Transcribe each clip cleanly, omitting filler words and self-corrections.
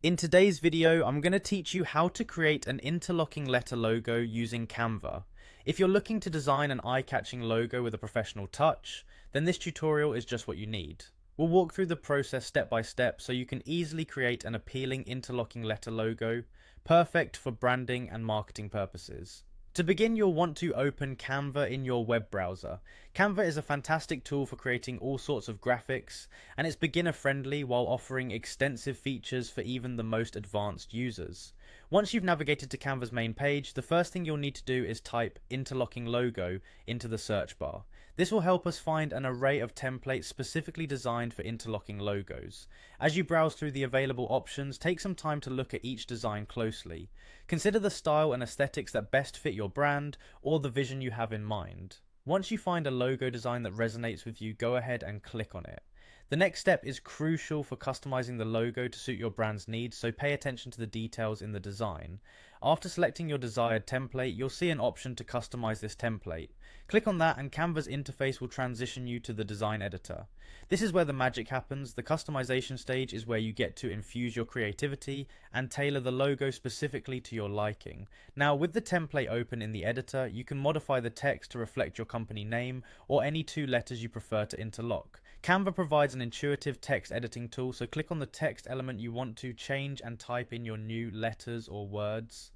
In today's video, I'm going to teach you how to create an interlocking letter logo using Canva. If you're looking to design an eye-catching logo with a professional touch, then this tutorial is just what you need. We'll walk through the process step by step so you can easily create an appealing interlocking letter logo, perfect for branding and marketing purposes. To begin, you'll want to open Canva in your web browser. Canva is a fantastic tool for creating all sorts of graphics, and it's beginner friendly while offering extensive features for even the most advanced users. Once you've navigated to Canva's main page, the first thing you'll need to do is type interlocking logo into the search bar. This will help us find an array of templates specifically designed for interlocking logos. As you browse through the available options, take some time to look at each design closely. Consider the style and aesthetics that best fit your brand or the vision you have in mind. Once you find a logo design that resonates with you, go ahead and click on it. The next step is crucial for customizing the logo to suit your brand's needs, so pay attention to the details in the design. After selecting your desired template, you'll see an option to customize this template. Click on that and Canva's interface will transition you to the design editor. This is where the magic happens. The customization stage is where you get to infuse your creativity and tailor the logo specifically to your liking. Now, with the template open in the editor, you can modify the text to reflect your company name or any two letters you prefer to interlock. Canva provides an intuitive text editing tool, so click on the text element you want to change and type in your new letters or words.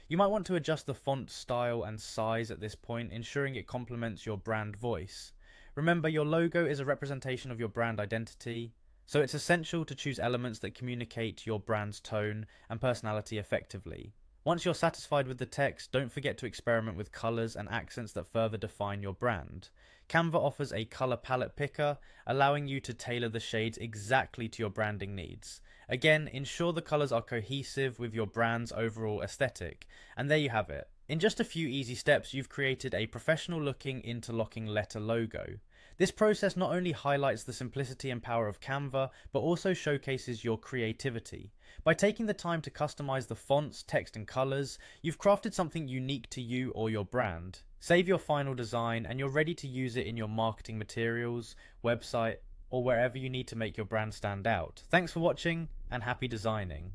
You might want to adjust the font style and size at this point, ensuring it complements your brand voice. Remember, your logo is a representation of your brand identity, so it's essential to choose elements that communicate your brand's tone and personality effectively. Once you're satisfied with the text, don't forget to experiment with colors and accents that further define your brand. Canva offers a color palette picker, allowing you to tailor the shades exactly to your branding needs. Again, ensure the colors are cohesive with your brand's overall aesthetic. And there you have it. In just a few easy steps, you've created a professional looking interlocking letter logo. This process not only highlights the simplicity and power of Canva, but also showcases your creativity. By taking the time to customize the fonts, text, and colors, you've crafted something unique to you or your brand. Save your final design and you're ready to use it in your marketing materials, website, or wherever you need to make your brand stand out. Thanks for watching and happy designing.